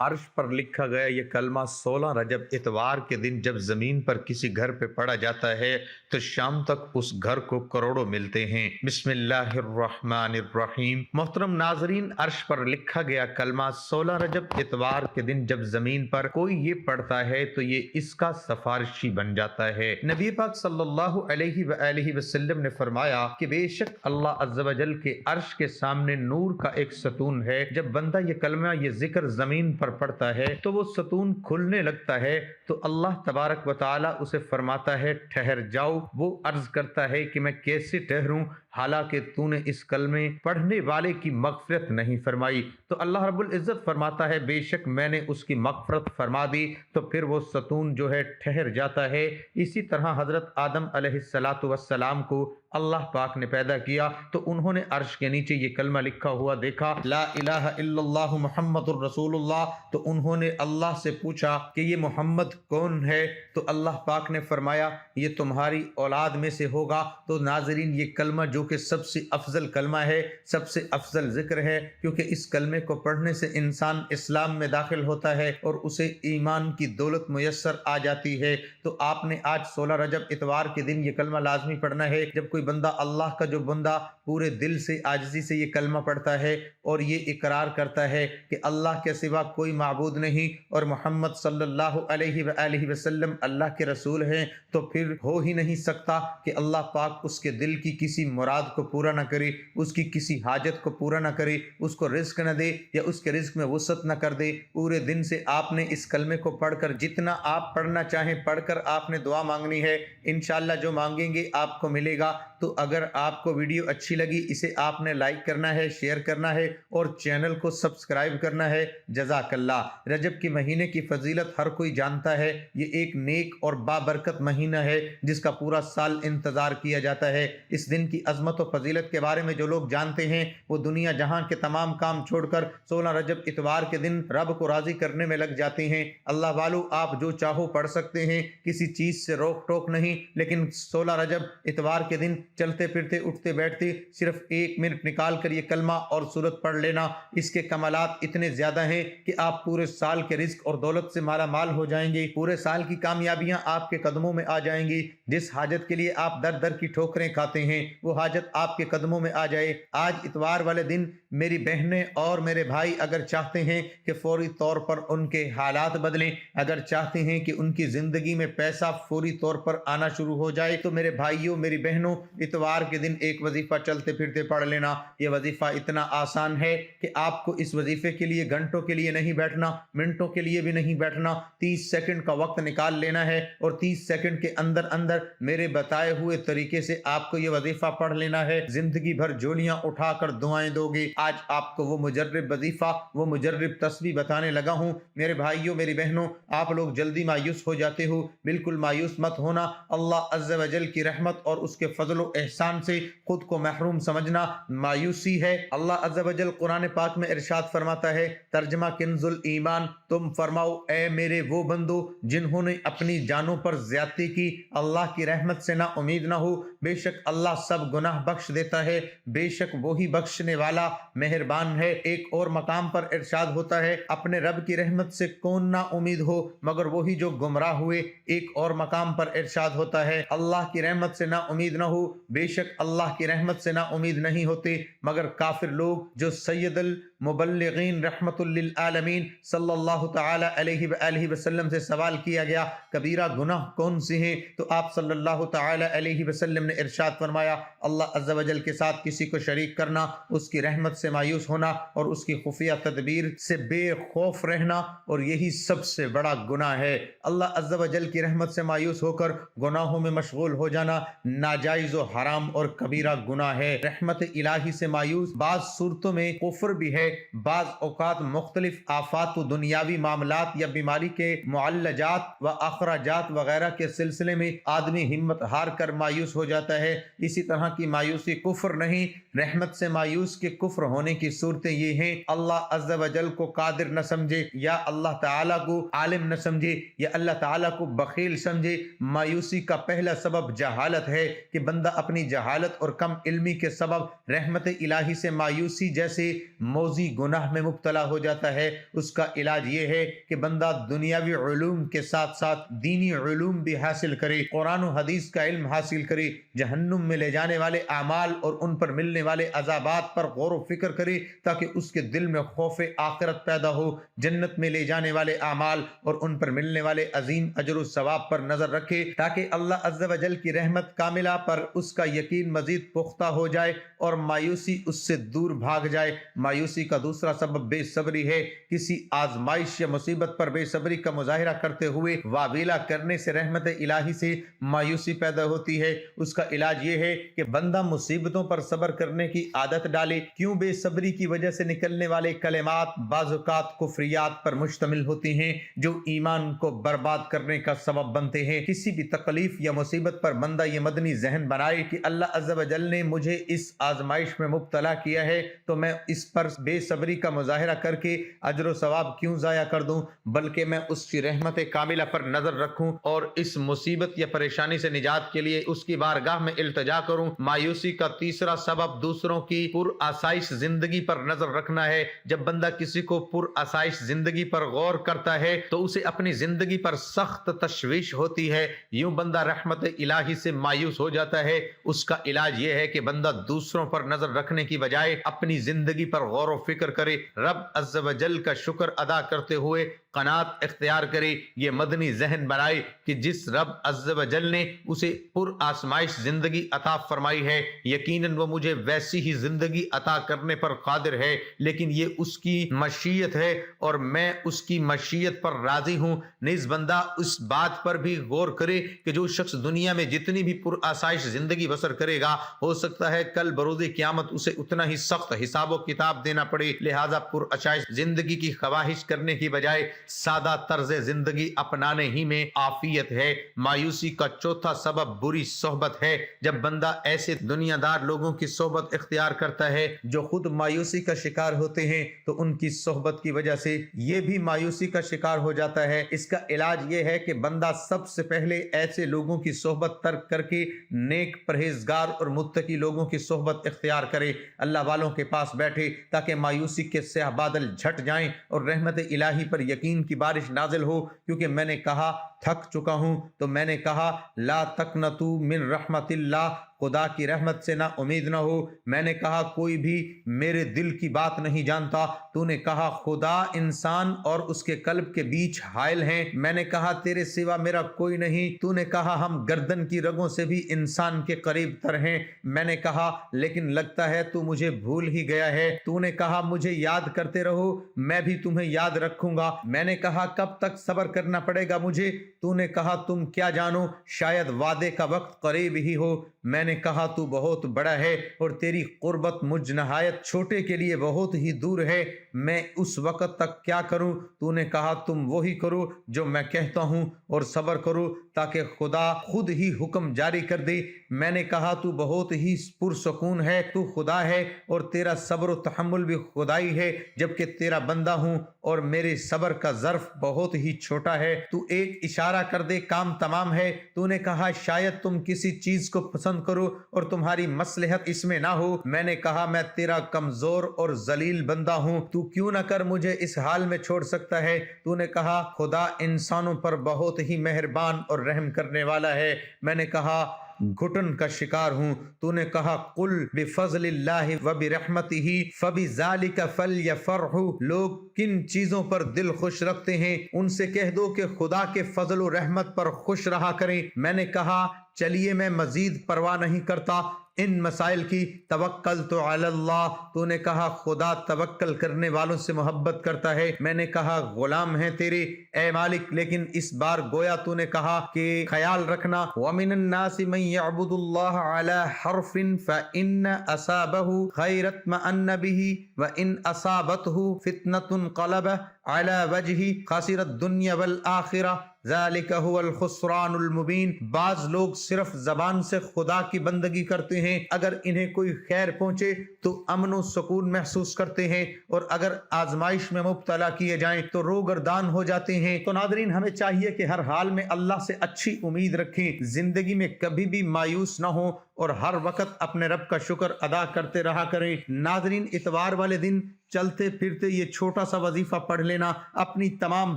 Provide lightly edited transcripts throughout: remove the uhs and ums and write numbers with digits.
عرش پر لکھا گیا یہ کلمہ 16 رجب اتوار کے دن جب زمین پر کسی گھر پہ پڑا جاتا ہے تو شام تک اس گھر کو کروڑوں ملتے ہیں۔ بسم اللہ الرحمن الرحیم۔ محترم ناظرین، عرش پر لکھا گیا کلمہ 16 رجب اتوار کے دن جب زمین پر کوئی یہ پڑھتا ہے تو یہ اس کا سفارشی بن جاتا ہے۔ نبی پاک صلی اللہ علیہ وآلہ وسلم نے فرمایا کہ بے شک اللہ عز و جل کے عرش کے سامنے نور کا ایک ستون ہے، جب بندہ یہ کلمہ یہ ذکر زمین پر پڑھتا ہے تو وہ ستون کھلنے لگتا ہے تو اللہ تبارک و تعالی اسے فرماتا ہے ٹھہر جاؤ۔ وہ عرض کرتا ہے کہ میں کیسے ٹھہروں حالانکہ تو نے اس کلمے پڑھنے والے کی مغفرت نہیں فرمائی؟ تو اللہ رب العزت فرماتا ہے بے شک میں نے اس کی مغفرت فرما دی، تو پھر وہ ستون جو ہے ٹھہر جاتا ہے۔ اسی طرح حضرت آدم علیہ السلام کو اللہ پاک نے پیدا کیا تو انہوں نے عرش کے نیچے یہ کلمہ لکھا ہوا دیکھا، لا الہ الا اللہ محمد الرسول اللہ، تو انہوں نے اللہ سے پوچھا کہ یہ محمد کون ہے؟ تو اللہ پاک نے فرمایا یہ تمہاری اولاد میں سے ہوگا۔ تو ناظرین، یہ کلمہ جو کہ سب سے افضل کلمہ ہے، سب سے افضل ذکر ہے، کیونکہ اس کلمے کو پڑھنے سے انسان اسلام میں داخل ہوتا ہے اور اسے ایمان کی دولت میسر آ جاتی ہے۔ تو آپ نے آج 16 رجب اتوار کے دن یہ کلمہ لازمی پڑھنا ہے۔ جب کوئی بندہ اللہ کا جو بندہ پورے دل سے عاجزی سے یہ کلمہ پڑھتا ہے اور یہ اقرار کرتا ہے کہ اللہ کے سوا کوئی معبود نہیں اور محمد صلی اللہ علیہ وآلہ وسلم اللہ کے رسول ہیں، تو پھر ہو ہی نہیں سکتا کہ اللہ پاک اس کے دل کی کسی مراد کو پورا نہ کرے، اس کی کسی حاجت کو پورا نہ کرے، اس کو رزق نہ دے یا اس کے رزق میں وسعت نہ کر دے۔ پورے دن سے آپ نے اس کلمے کو پڑھ کر جتنا آپ پڑھنا چاہیں پڑھ کر آپ نے دعا مانگنی ہے، انشاءاللہ جو مانگیں گے آپ کو ملے گا۔ تو اگر آپ کو ویڈیو اچھی لگی اسے آپ نے لائک کرنا ہے، شیئر کرنا ہے اور چینل کو سبسکرائب کرنا ہے۔ جزاک اللہ۔ رجب کے مہینے کی فضیلت ہر کوئی جانتا ہے، یہ ایک نیک اور بابرکت مہینہ ہے جس کا پورا سال انتظار کیا جاتا ہے۔ اس دن کی عظمت و فضیلت کے بارے میں جو لوگ جانتے ہیں وہ دنیا جہاں کے تمام کام چھوڑ کر 16 رجب اتوار کے دن رب کو راضی کرنے میں لگ جاتے ہیں۔ اللہ والو، آپ جو چاہو پڑھ سکتے ہیں، کسی چیز سے روک ٹوک نہیں، لیکن 16 رجب اتوار کے دن چلتے پھرتے اٹھتے بیٹھتے صرف 1 منٹ نکال کر یہ کلمہ اور سورت پڑھ لینا، اس کے کمالات اتنے زیادہ ہیں کہ آپ پورے سال کے رزق اور دولت سے مالا مال ہو جائیں گے، پورے سال کی کامیابیاں آپ کے قدموں میں آ جائیں گی۔ جس حاجت کے لیے آپ در در کی ٹھوکریں کھاتے ہیں وہ حاجت آپ کے قدموں میں آ جائے۔ آج اتوار والے دن میری بہنیں اور میرے بھائی اگر چاہتے ہیں کہ فوری طور پر ان کے حالات بدلیں، اگر چاہتے ہیں کہ ان کی زندگی میں پیسہ فوری طور پر آنا شروع ہو جائے، تو میرے بھائیوں میری بہنوں، اتوار کے دن ایک وظیفہ چلتے پھرتے پڑھ لینا۔ یہ وظیفہ اتنا آسان ہے کہ آپ کو اس وظیفے کے لیے گھنٹوں کے لیے نہیں بیٹھنا، منٹوں کے لیے بھی نہیں بیٹھنا، 30 سیکنڈ کا وقت نکال لینا ہے اور 30 سیکنڈ کے اندر اندر میرے بتائے ہوئے طریقے سے آپ کو یہ وظیفہ پڑھ لینا ہے۔ زندگی بھر جولیاں اٹھا کر دعائیں دو گے۔ آج آپ کو وہ مجرب وظیفہ، وہ مجرب تسبیح بتانے لگا ہوں۔ میرے بھائیوں میری بہنوں، آپ لوگ جلدی مایوس ہو جاتے ہو، بالکل مایوس مت ہونا۔ اللہ عز و جل کی رحمت اور اس کے فضل و احسان سے خود کو محروم سمجھنا مایوسی ہے۔ اللہ عز و جل قرآن پاک میں ارشاد فرماتا ہے، ترجمہ کنز الایمان، تم فرماؤ اے میرے وہ بندو جنہوں نے اپنی جانوں پر زیادتی کی، اللہ کی رحمت سے نہ امید نہ ہو، بے شک اللہ سب گناہ بخش دیتا ہے، بے شک وہی بخشنے والا مہربان ہے۔ ایک اور مقام پر ارشاد ہوتا ہے، اپنے رب کی رحمت سے کون نا امید ہو مگر وہی جو گمراہ ہوئے۔ ایک اور مقام پر ارشاد ہوتا ہے، اللہ کی رحمت سے نا امید نہ ہو، بے شک اللہ کی رحمت سے نا امید نہیں ہوتے مگر کافر لوگ۔ جو سید المبلغین رحمت للعالمین صلی اللہ تعالی علیہ وآلہ وسلم سے سوال کیا گیا کبیرہ گناہ کون سے ہیں، تو آپ صلی اللہ تعالی علیہ وسلم نے ارشاد فرمایا، اللہ عز و جل کے ساتھ کسی کو شریک کرنا، اس کی رحمت سے مایوس ہونا اور اس کی خفیہ تدبیر سے بے خوف رہنا، اور یہی سب سے بڑا گناہ ہے۔ اللہ عز و جل کی رحمت سے مایوس ہو کر گناہوں میں مشغول ہو جانا ناجائز و حرام اور کبیرہ گناہ ہے۔ رحمت الہی سے مایوس بعض صورتوں میں کفر بھی ہے، بعض اوقات مختلف آفات و دنیاوی معاملات یا بیماری کے معالجات و اخراجات وغیرہ کے سلسلے میں آدمی ہمت ہار کر مایوس ہو جاتا ہے۔ اسی طرح کی مایوسی کفر نہیں، رحمت سے مایوس کے کفر ہونے کی صورتیں یہ ہیں، اللہ عز و جل کو قادر نہ سمجھے، یا اللہ تعالیٰ کو عالم نہ سمجھے، یا اللہ تعالیٰ کو بخیل سمجھے۔ مایوسی کا پہلا سبب جہالت ہے کہ بندہ اپنی جہالت اور کم علمی کے سبب رحمت الہی سے مایوسی جیسے موضع روزی گناہ میں مبتلا ہو جاتا ہے، اس کا علاج یہ ہے کہ بندہ دنیاوی علوم کے ساتھ ساتھ دینی علوم بھی حاصل کرے، قرآن و حدیث کا علم حاصل کرے، جہنم میں لے جانے والے اعمال اور ان پر ملنے والے عذابات پر غور و فکر کرے تاکہ اس کے دل میں خوف آخرت پیدا ہو، جنت میں لے جانے والے اعمال اور ان پر ملنے والے عظیم اجر و ثواب پر نظر رکھے تاکہ اللہ عز و جل کی رحمت کاملہ پر اس کا یقین مزید پختہ ہو جائے اور مایوسی اس سے دور بھاگ جائے۔ مایوسی کا دوسرا سبب بے صبری ہے۔ کسی آزمائش یا مصیبت پر بے صبری کا مظاہرہ کرتے ہوئے واویلا کرنے سے رحمت الہی سے مایوسی پیدا ہوتی ہے۔ اس کا علاج یہ ہے کہ بندہ مصیبتوں پر صبر کرنے کی عادت ڈالے۔ کیوں بے صبری کی وجہ سے نکلنے والے کلمات بعض اوقات کفریات پر مشتمل ہوتے ہیں جو ایمان کو برباد کرنے کا سبب بنتے ہیں۔ کسی بھی تکلیف یا مصیبت پر بندہ یہ مدنی ذہن بنائے کہ اللہ عز و جل نے مجھے اس آزمائش میں مبتلا کیا ہے تو میں اس پر بے صبری کا مظاہرہ کر کے اجر و ثواب کیوں ضائع کر دوں، بلکہ میں اس کی رحمت کاملہ پر نظر رکھوں اور اس مصیبت یا پریشانی سے نجات کے لیے اس کی بارگاہ میں التجا کروں۔ مایوسی کا تیسرا سبب دوسروں کی پر آسائش زندگی پر نظر رکھنا ہے۔ جب بندہ کسی کو پر آسائش زندگی پر غور کرتا ہے تو اسے اپنی زندگی پر سخت تشویش ہوتی ہے، یوں بندہ رحمت الہی سے مایوس ہو جاتا ہے۔ اس کا علاج یہ ہے کہ بندہ دوسروں پر نظر رکھنے کی بجائے اپنی زندگی پر غور و فکر کرے، رب عز و جل کا شکر ادا کرتے ہوئے قناعت اختیار کرے، یہ مدنی ذہن بنائے کہ جس رب عز و جل نے اسے پر آسمائش زندگی عطا فرمائی ہے یقیناً وہ مجھے ویسی ہی زندگی عطا کرنے پر قادر ہے، لیکن یہ اس کی مشیت ہے اور میں اس کی مشیت پر راضی ہوں۔ نیز بندہ اس بات پر بھی غور کرے کہ جو شخص دنیا میں جتنی بھی پر آسائش زندگی بسر کرے گا ہو سکتا ہے کل بروز قیامت اسے اتنا ہی سخت حساب و کتاب دینا پڑے، لہذا پر آسائش زندگی کی خواہش کرنے کی بجائے سادہ طرز زندگی اپنانے ہی میں عافیت ہے۔ مایوسی کا چوتھا سبب بری صحبت ہے۔ جب بندہ ایسے دنیا دار لوگوں کی صحبت اختیار کرتا ہے جو خود مایوسی کا شکار ہوتے ہیں تو ان کی صحبت کی وجہ سے یہ بھی مایوسی کا شکار ہو جاتا ہے۔ اس کا علاج یہ ہے کہ بندہ سب سے پہلے ایسے لوگوں کی صحبت ترک کر کے نیک پرہیزگار اور متقی لوگوں کی صحبت اختیار کرے، اللہ والوں کے پاس بیٹھے تاکہ مایوسی کے سیاہ بادل جھٹ جائیں اور رحمت الہی پر یقین کی بارش نازل ہو، کیونکہ میں نے کہا تھک چکا ہوں تو میں نے کہا لا تقنطوا من رحمت اللہ، خدا کی رحمت سے نہ امید نہ ہو۔ میں نے کہا کوئی بھی میرے دل کی بات نہیں جانتا، تو نے کہا خدا انسان اور اس کے قلب کے بیچ حائل ہیں۔ میں نے کہا تیرے سوا میرا کوئی نہیں، تو نے کہا ہم گردن کی رگوں سے بھی انسان کے قریب تر ہیں۔ میں نے کہا لیکن لگتا ہے تو مجھے بھول ہی گیا ہے۔ تو نے کہا مجھے یاد کرتے رہو، میں بھی تمہیں یاد رکھوں گا۔ میں نے کہا کب تک صبر کرنا پڑے گا مجھے؟ تو نے کہا تم کیا جانو، شاید وعدے کا وقت قریب ہی ہو۔ میں نے کہا تو بہت بڑا ہے اور تیری قربت مجھ نہایت چھوٹے کے لیے بہت ہی دور ہے، میں اس وقت تک کیا کروں؟ تو نے کہا تم وہی کرو جو میں کہتا ہوں اور صبر کرو تاکہ خدا خود ہی حکم جاری کر دے۔ میں نے کہا تو بہت ہی پرسکون ہے، تو خدا ہے اور تیرا صبر و تحمل بھی خدائی ہے، جبکہ تیرا بندہ ہوں اور میرے صبر کا ظرف بہت ہی چھوٹا ہے۔ تو ایک اشارہ کر دے کام تمام ہے۔ تو نے کہا شاید تم کسی چیز کو پسند کرو اور تمہاری مصلحت اس میں نہ ہو۔ میں نے کہا میں تیرا کمزور اور ذلیل بندہ ہوں، تو کیوں نہ کر مجھے اس حال میں چھوڑ سکتا ہے؟ تو نے کہا خدا انسانوں پر بہت ہی مہربان اور رحم کرنے والا ہے۔ میں نے کہا گھٹن کا شکار ہوں۔ تو نے کہا قل بفضل اللہ وبرحمتہ فبذلک فلیفرحوا، لوگ کن چیزوں پر دل خوش رکھتے ہیں ان سے کہہ دو کہ خدا کے فضل و رحمت پر خوش رہا کریں۔ میں نے کہا چلیے میں مزید پرواہ نہیں کرتا ان مسائل کی، توکلت علی اللہ۔ تو نے کہا خدا توکل کرنے والوں سے محبت کرتا ہے۔ میں نے کہا غلام ہیں تیرے اے مالک، لیکن اس بار گویا تو نے کہا کہ خیال رکھنا وَمِنَ النَّاسِ مَن يَعْبُدُ اللَّهَ عَلَى حَرْفٍ فَإِنَّ أَصَابَهُ خَيْرًا اطْمَأَنَّ بِهِ وَإِنْ أَصَابَتْهُ فِتْنَةٌ انقلب عَلَى وَجْهِهِ خَسِرَ الدُّنْيَا وَالْآخِرَةَ ذالک هو الخسران المبین۔ بعض لوگ صرف زبان سے خدا کی بندگی کرتے ہیں، اگر انہیں کوئی خیر پہنچے تو امن و سکون محسوس کرتے ہیں اور اگر آزمائش میں مبتلا کیے جائیں تو روگردان ہو جاتے ہیں۔ تو ناظرین ہمیں چاہیے کہ ہر حال میں اللہ سے اچھی امید رکھیں، زندگی میں کبھی بھی مایوس نہ ہوں اور ہر وقت اپنے رب کا شکر ادا کرتے رہا کریں۔ ناظرین، اتوار والے دن چلتے پھرتے یہ چھوٹا سا وظیفہ پڑھ لینا اپنی تمام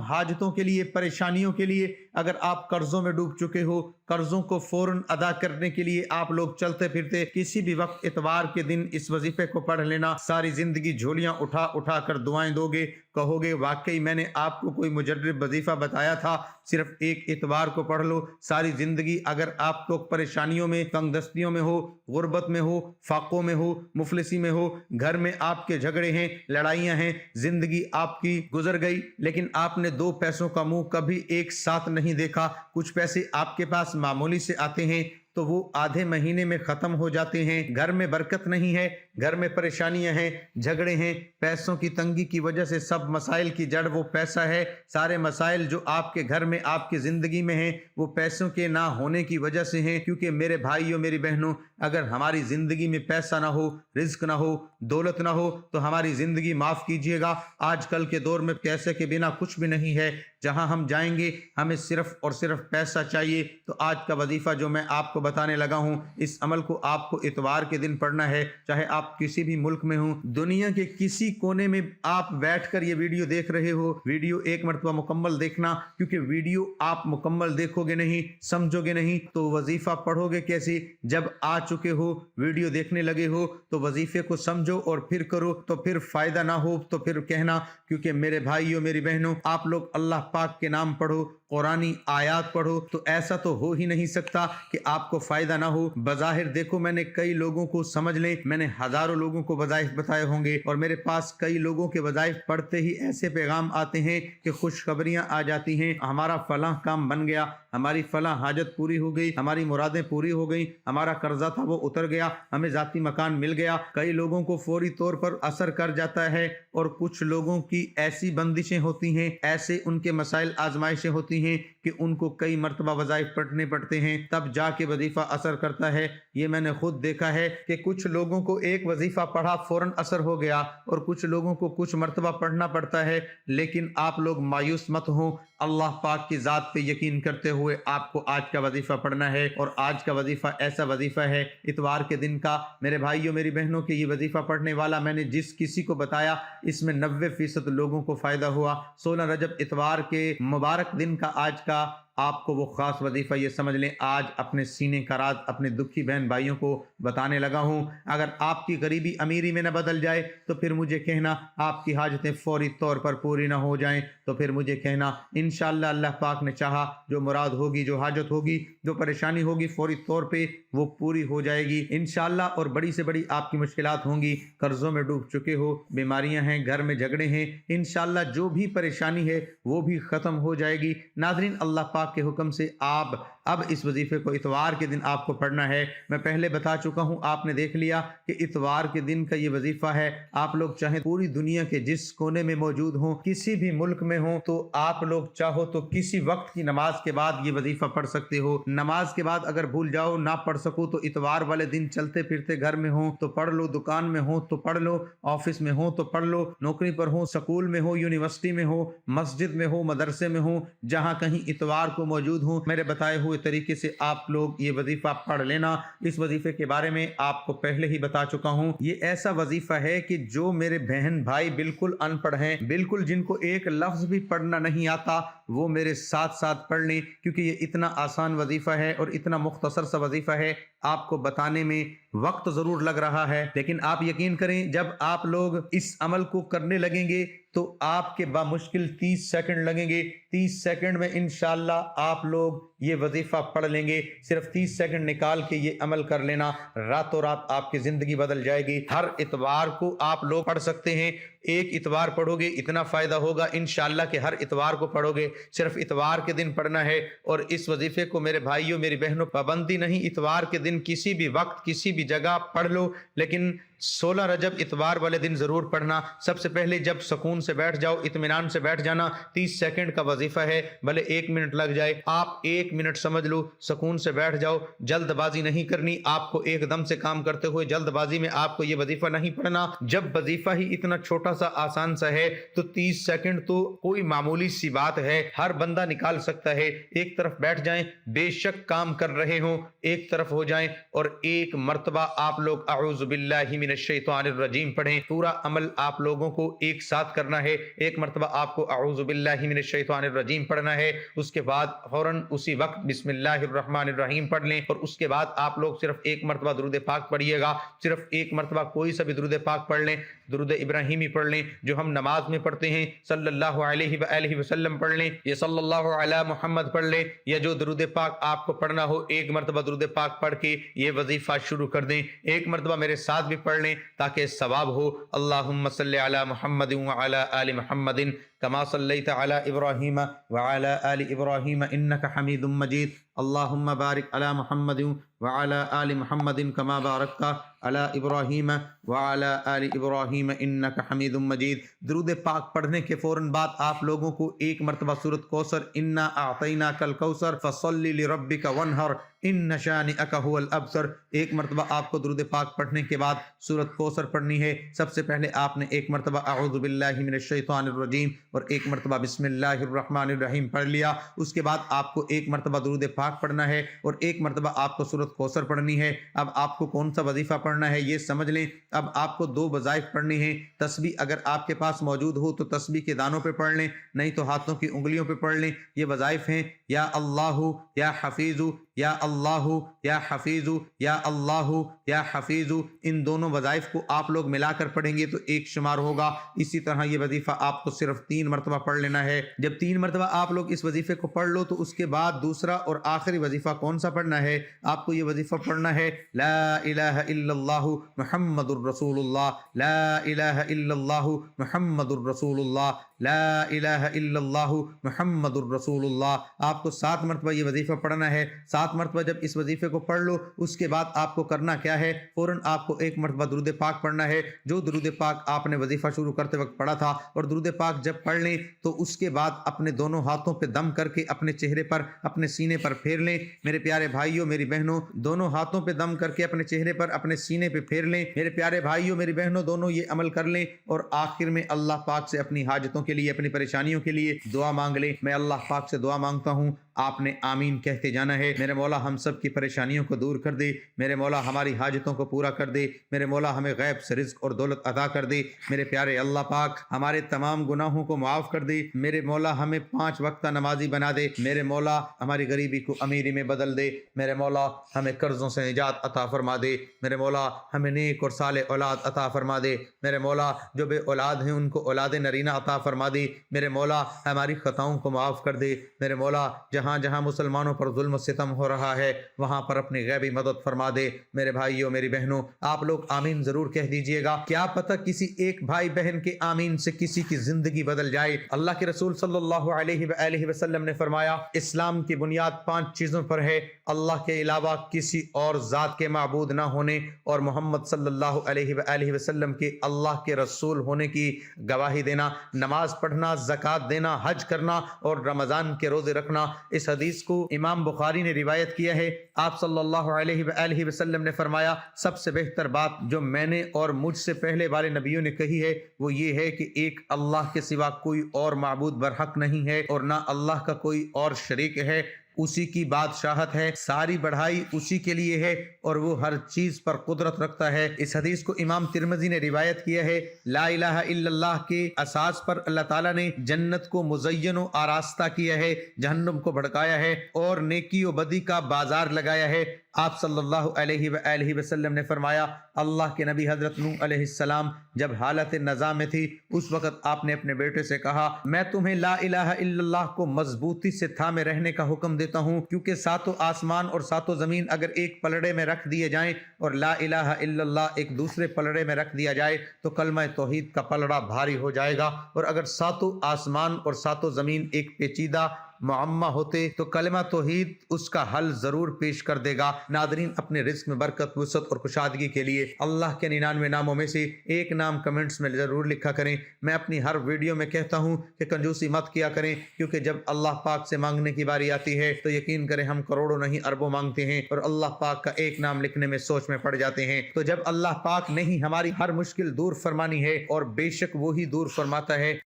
حاجتوں کے لیے، پریشانیوں کے لیے، اگر آپ قرضوں میں ڈوب چکے ہو، قرضوں کو فوراً ادا کرنے کے لیے آپ لوگ چلتے پھرتے کسی بھی وقت اتوار کے دن اس وظیفے کو پڑھ لینا۔ ساری زندگی جھولیاں اٹھا اٹھا کر دعائیں دو گے، کہو گے واقعی میں نے آپ کو کوئی مجرب وظیفہ بتایا تھا، صرف ایک اتوار کو پڑھ لو۔ ساری زندگی اگر آپ کو پریشانیوں میں، تنگ دستیوں میں ہو، غربت میں ہو، فاقوں میں ہو، مفلسی میں ہو، گھر میں آپ کے جھگڑے ہیں، لڑائیاں ہیں، زندگی آپ کی گزر گئی، لیکن آپ نے دو پیسوں کا منہ کبھی ایک ساتھ نہیں دیکھا، کچھ پیسے آپ کے پاس معمولی سے آتے ہیں تو وہ آدھے مہینے میں ختم ہو جاتے ہیں، گھر میں برکت نہیں ہے، گھر میں پریشانیاں ہیں، جھگڑے ہیں، پیسوں کی تنگی کی وجہ سے سب مسائل کی جڑ وہ پیسہ ہے۔ سارے مسائل جو آپ کے گھر میں، آپ کی زندگی میں ہیں، وہ پیسوں کے نہ ہونے کی وجہ سے ہیں۔ کیونکہ میرے بھائیوں، میری بہنوں، اگر ہماری زندگی میں پیسہ نہ ہو، رزق نہ ہو، دولت نہ ہو تو ہماری زندگی، معاف کیجئے گا، آج کل کے دور میں پیسے کے بنا کچھ بھی نہیں ہے۔ جہاں ہم جائیں گے ہمیں صرف اور صرف پیسہ چاہیے۔ تو آج کا وظیفہ جو میں آپ کو بتانے لگا ہوں، اس عمل کو آپ کو اتوار کے دن پڑھنا ہے، چاہے آپ کسی بھی ملک میں ہوں، دنیا کے کسی کونے میں آپ بیٹھ کر یہ ویڈیو دیکھ رہے ہو، ویڈیو ایک مرتبہ مکمل دیکھنا، کیونکہ ویڈیو آپ مکمل دیکھو گے نہیں، سمجھو گے نہیں تو وظیفہ پڑھو گے کیسے؟ جب آ چکے ہو، ویڈیو دیکھنے لگے ہو تو وظیفے کو سمجھو اور پھر کرو، تو پھر فائدہ نہ ہو تو پھر کہنا۔ کیونکہ میرے بھائیوں، میری بہنوں، آپ لوگ اللہ پاک کے نام پڑھو، قرآنی آیات پڑھو، تو ایسا تو ہو ہی نہیں سکتا کہ آپ کو فائدہ نہ ہو۔ بظاہر دیکھو، میں نے کئی لوگوں کو، سمجھ لیں میں نے ہزاروں لوگوں کو وظائف بتائے ہوں گے، اور میرے پاس کئی لوگوں کے وظائف پڑھتے ہی ایسے پیغام آتے ہیں کہ خوشخبریاں آ جاتی ہیں، ہمارا فلاں کام بن گیا، ہماری فلاں حاجت پوری ہو گئی، ہماری مرادیں پوری ہو گئیں، ہمارا قرضہ تھا وہ اتر گیا، ہمیں ذاتی مکان مل گیا۔ کئی لوگوں کو فوری طور پر اثر کر جاتا ہے، اور کچھ لوگوں کی ایسی بندشیں ہوتی ہیں، ایسے ان کے مسائل، آزمائشیں ہوتی ہیں کہ ان کو کئی مرتبہ وظائف پڑھنے پڑتے ہیں، تب جا کے وظیفہ اثر کرتا ہے۔ یہ میں نے خود دیکھا ہے کہ کچھ لوگوں کو ایک وظیفہ پڑھا فوراً اثر ہو گیا، اور کچھ لوگوں کو کچھ مرتبہ پڑھنا پڑتا ہے۔ لیکن آپ لوگ مایوس مت ہوں، اللہ پاک کی ذات پہ یقین کرتے ہوئے آپ کو آج کا وظیفہ پڑھنا ہے۔ اور آج کا وظیفہ ایسا وظیفہ ہے اتوار کے دن کا، میرے بھائیوں، میری بہنوں، کہ یہ وظیفہ پڑھنے والا میں نے جس کسی کو بتایا، اس میں 90% لوگوں کو فائدہ ہوا۔ 16 رجب اتوار کے مبارک دن کا آج کا آپ کو وہ خاص وظیفہ یہ سمجھ لیں، آج اپنے سینے کا راز اپنے دکھی بہن بھائیوں کو بتانے لگا ہوں۔ اگر آپ کی غریبی امیری میں نہ بدل جائے تو پھر مجھے کہنا، آپ کی حاجتیں فوری طور پر پوری نہ ہو جائیں تو پھر مجھے کہنا، انشاءاللہ اللہ پاک نے چاہا جو مراد ہوگی، جو حاجت ہوگی، جو پریشانی ہوگی، فوری طور پہ وہ پوری ہو جائے گی انشاءاللہ۔ اور بڑی سے بڑی آپ کی مشکلات ہوں گی، قرضوں میں ڈوب چکے ہو، بیماریاں ہیں، گھر میں جھگڑے ہیں، انشاءاللہ جو بھی پریشانی ہے وہ بھی ختم ہو جائے گی۔ ناظرین، اللہ پاک کے حکم سے آپ اب اس وظیفے کو اتوار کے دن آپ کو پڑھنا ہے۔ میں پہلے بتا چکا ہوں، آپ نے دیکھ لیا کہ اتوار کے دن کا یہ وظیفہ ہے۔ آپ لوگ چاہیں پوری دنیا کے جس کونے میں موجود ہوں، کسی بھی ملک میں ہوں، تو آپ لوگ چاہو تو کسی وقت کی نماز کے بعد یہ وظیفہ پڑھ سکتے ہو۔ نماز کے بعد اگر بھول جاؤ، نہ پڑھ سکو، تو اتوار والے دن چلتے پھرتے گھر میں ہوں تو پڑھ لو، دکان میں ہوں تو پڑھ لو، آفس میں ہوں تو پڑھ لو، نوکری پر ہوں، سکول میں ہو، یونیورسٹی میں ہو، مسجد میں ہو، مدرسے میں ہوں، جہاں کہیں اتوار کو موجود ہوں، میرے بتائے ہوئے طریقے سے آپ لوگ یہ وظیفہ پڑھ لینا۔ اس وظیفے کے بارے میں آپ کو پہلے ہی بتا چکا ہوں، یہ ایسا وظیفہ ہے کہ جو میرے بہن بھائی بالکل ان پڑھ ہیں، بالکل جن کو ایک لفظ بھی پڑھنا نہیں آتا، وہ میرے ساتھ ساتھ پڑھ لیں، کیونکہ یہ اتنا آسان وظیفہ ہے اور اتنا مختصر سا وظیفہ ہے۔ آپ کو بتانے میں وقت ضرور لگ رہا ہے، لیکن آپ یقین کریں، جب آپ لوگ اس عمل کو کرنے لگیں گے تو آپ کے بامشکل 30 سیکنڈ لگیں گے۔ 30 سیکنڈ میں انشاءاللہ آپ لوگ یہ وظیفہ پڑھ لیں گے۔ صرف 30 سیکنڈ نکال کے یہ عمل کر لینا، راتوں رات آپ کی زندگی بدل جائے گی۔ ہر اتوار کو آپ لوگ پڑھ سکتے ہیں، ایک اتوار پڑھو گے اتنا فائدہ ہوگا انشاءاللہ کہ ہر اتوار کو پڑھو گے، صرف اتوار کے دن پڑھنا ہے۔ اور اس وظیفے کو میرے بھائیوں، میری بہنوں، پابندی نہیں، اتوار کے دن کسی بھی وقت، کسی بھی جگہ پڑھ لو، لیکن 16 رجب اتوار والے دن ضرور پڑھنا۔ سب سے پہلے جب سکون سے بیٹھ جاؤ، اطمینان سے بیٹھ جانا، 30 سیکنڈ کا وظیفہ ہے، بھلے 1 منٹ لگ جائے، آپ 1 منٹ سمجھ لو، سکون سے بیٹھ جاؤ، جلد بازی نہیں کرنی، آپ کو ایک دم سے کام کرتے ہوئے جلد بازی میں آپ کو یہ وظیفہ نہیں پڑھنا۔ جب وظیفہ ہی اتنا چھوٹا سا آسان سا ہے تو 30 سیکنڈ تو کوئی معمولی سی بات ہے، ہر بندہ نکال سکتا ہے۔ ایک طرف بیٹھ جائیں، بے شک کام کر رہے ہوں، ایک طرف ہو جائیں اور ایک مرتبہ آپ لوگ اعوذ باللہ من الشیطان الرجیم پڑھیں۔ پورا عمل آپ لوگوں کو ایک ساتھ کرنا ہے، ایک مرتبہ آپ کو اعوذ باللہ من الشیطان الرجیم پڑھنا ہے، اس کے بعد فوراً اسی وقت بسم اللہ الرحمن الرحیم پڑھ لیں، اور اس کے بعد آپ لوگ صرف ایک مرتبہ درود پاک پڑھیے گا، صرف ایک مرتبہ کوئی سا بھی درود پاک پڑھ لیں، درود ابراہیمی پڑھ لیں جو ہم نماز میں پڑھتے ہیں، صلی اللہ علیہ وآلہ وسلم پڑھ لیں، یا صلی اللہ علی محمد پڑھ لیں، یا جو درود پاک آپ کو پڑھنا ہو ایک مرتبہ درود پاک پڑھ کے یہ وظیفہ شروع کر دیں۔ ایک مرتبہ میرے ساتھ بھی پڑھ لیں تاکہ ثواب ہو۔ اللہم صلی علی محمد وعلی آل محمد کما صلیت علی ابراہیم وعلی آل ابراہیم انک حمید مجید، اللہم بارک علی محمد وعلی آل محمد کما بارکت علی ابراہیم وعلی آل ابراہیم انک حمید مجید۔ درود پاک پڑھنے کے فوراً بعد آپ لوگوں کو ایک مرتبہ سورۃ کوثر انا اعطیناک الکوثر فصل لربک وانحر ان شانئک هو الابتر، ایک مرتبہ آپ کو درود پاک پڑھنے کے بعد سورۃ کوثر پڑھنی ہے۔ سب سے پہلے آپ نے ایک مرتبہ اعوذ باللہ من الشیطان الرجیم اور ایک مرتبہ بسم اللہ الرحمن الرحیم پڑھ لیا، اس کے بعد آپ کو ایک مرتبہ درود پاک پڑھنا ہے اور ایک مرتبہ آپ کو سورۃ کوثر پڑھنی ہے۔ اب آپ کو کون سا وظیفہ پڑھنا ہے یہ سمجھ لیں۔ اب آپ کو 2 وظائف پڑھنے ہیں، تسبیح اگر آپ کے پاس موجود ہو تو تسبیح کے دانوں پہ پڑھ لیں، نہیں تو ہاتھوں کی انگلیوں پہ پڑھ لیں۔ یہ وظائف ہیں یا اللہ یا حفیظ یا اللہ یا حفیظ یا اللہ یا حفیظ، ان دونوں وظائف کو آپ لوگ ملا کر پڑھیں گے تو ایک شمار ہوگا۔ اسی طرح یہ وظیفہ آپ کو صرف 3 مرتبہ پڑھ لینا ہے۔ جب 3 مرتبہ آپ لوگ اس وظیفے کو پڑھ لو تو اس کے بعد دوسرا اور آخری وظیفہ کون سا پڑھنا ہے؟ آپ کو یہ وظیفہ پڑھنا ہے لا الہ الا اللہ محمد الرسول اللہ، لا الہ الا اللہ محمد الرسول اللہ، لا الہ الا اللہ محمد الرسول اللہ۔ آپ کو 7 مرتبہ یہ وظیفہ پڑھنا ہے۔ 7 مرتبہ جب اس وظیفے کو پڑھ لو اس کے بعد آپ کو کرنا کیا ہے؟ فوراً آپ کو ایک مرتبہ درود پاک پڑھنا ہے، جو درود پاک آپ نے وظیفہ شروع کرتے وقت پڑھا تھا، اور درود پاک جب پڑھ لیں تو اس کے بعد اپنے دونوں ہاتھوں پہ دم کر کے اپنے چہرے پر اپنے سینے پر پھیر لیں۔ میرے پیارے بھائیوں میری بہنوں، دونوں ہاتھوں پہ دم کر کے اپنے چہرے پر اپنے سینے پہ پھیر لیں۔ میرے پیارے بھائیوں میری بہنوں، دونوں یہ عمل کر لیں اور آخر میں اللہ پاک سے اپنی حاجتوں کے لیے، اپنی پریشانیوں کے لیے دعا مانگ لیں۔ میں اللہ پاک سے دعا مانگتا ہوں، آپ نے آمین کہتے جانا ہے۔ میرے مولا ہم سب کی پریشانیوں کو دور کر دے، میرے مولا ہماری حاجتوں کو پورا کر دے، میرے مولا ہمیں غیب سے رزق اور دولت عطا کر دے، میرے پیارے اللہ پاک ہمارے تمام گناہوں کو معاف کر دے، میرے مولا ہمیں 5 وقتہ نمازی بنا دے، میرے مولا ہماری غریبی کو امیری میں بدل دے، میرے مولا ہمیں قرضوں سے نجات عطا فرما دے، میرے مولا ہمیں نیک اور صالح اولاد عطا فرما دے، میرے مولا جو بے اولاد ہیں ان کو اولاد نرینہ عطا فرما دے، میرے مولا ہماری خطاؤں کو معاف کر دے، میرے مولا جہاں جہاں مسلمانوں پر ظلم و ستم ہو رہا ہے وہاں پر اپنی غیبی مدد فرما دے۔ میرے بھائیوں میری بہنوں، آپ لوگ آمین ضرور کہہ دیجئے گا، کیا پتہ کسی ایک بھائی بہن کے آمین سے کسی کی زندگی بدل جائے۔ اللہ کے رسول صلی اللہ علیہ وآلہ وسلم نے فرمایا، اسلام کی بنیاد 5 چیزوں پر ہے: اللہ کے علاوہ کسی اور ذات کے معبود نہ ہونے، اور محمد صلی اللہ علیہ وآلہ وسلم کے اللہ کے رسول ہونے کی گواہی دینا، نماز پڑھنا، زکوٰۃ دینا، حج کرنا اور رمضان کے روزے رکھنا۔ اس حدیث کو امام بخاری نے روایت کیا ہے۔ آپ صلی اللہ علیہ وآلہ وسلم نے فرمایا، سب سے بہتر بات جو میں نے اور مجھ سے پہلے والے نبیوں نے کہی ہے وہ یہ ہے کہ ایک اللہ کے سوا کوئی اور معبود برحق نہیں ہے اور نہ اللہ کا کوئی اور شریک ہے، اسی کی بادشاہت ہے، ساری بڑھائی اسی کے لیے ہے اور وہ ہر چیز پر قدرت رکھتا ہے۔ اس حدیث کو امام ترمذی نے روایت کیا ہے۔ لا الہ الا اللہ کے اساس پر اللہ تعالیٰ نے جنت کو مزین و آراستہ کیا ہے، جہنم کو بھڑکایا ہے اور نیکی و بدی کا بازار لگایا ہے۔ آپ صلی اللہ علیہ وآلہ وسلم نے فرمایا، اللہ کے نبی حضرت نوح علیہ السلام جب حالت نزاع میں تھی اس وقت آپ نے اپنے بیٹے سے کہا، میں تمہیں لا الہ الا اللہ کو مضبوطی سے تھامے رہنے کا حکم دیتا ہوں، کیونکہ 7 آسمان اور 7 زمین اگر ایک پلڑے میں رکھ دیے جائیں اور لا الہ الا اللہ ایک دوسرے پلڑے میں رکھ دیا جائے تو کلمہ توحید کا پلڑا بھاری ہو جائے گا، اور اگر 7 آسمان اور 7 زمین ایک پیچیدہ معمہ ہوتے تو کلمہ توحید اس کا حل ضرور پیش کر دے گا۔ ناظرین، اپنے رزق میں برکت، وسعت اور کشادگی کے لیے اللہ کے 99 ناموں میں سے ایک نام کمنٹس میں ضرور لکھا کریں۔ میں اپنی ہر ویڈیو میں کہتا ہوں کہ کنجوسی مت کیا کریں، کیونکہ جب اللہ پاک سے مانگنے کی باری آتی ہے تو یقین کریں ہم کروڑوں نہیں اربوں مانگتے ہیں اور اللہ پاک کا ایک نام لکھنے میں سوچ میں پڑ جاتے ہیں۔ تو جب اللہ پاک نے ہی ہماری ہر مشکل دور فرمانی ہے، اور بے شک وہی دور فرماتا ہے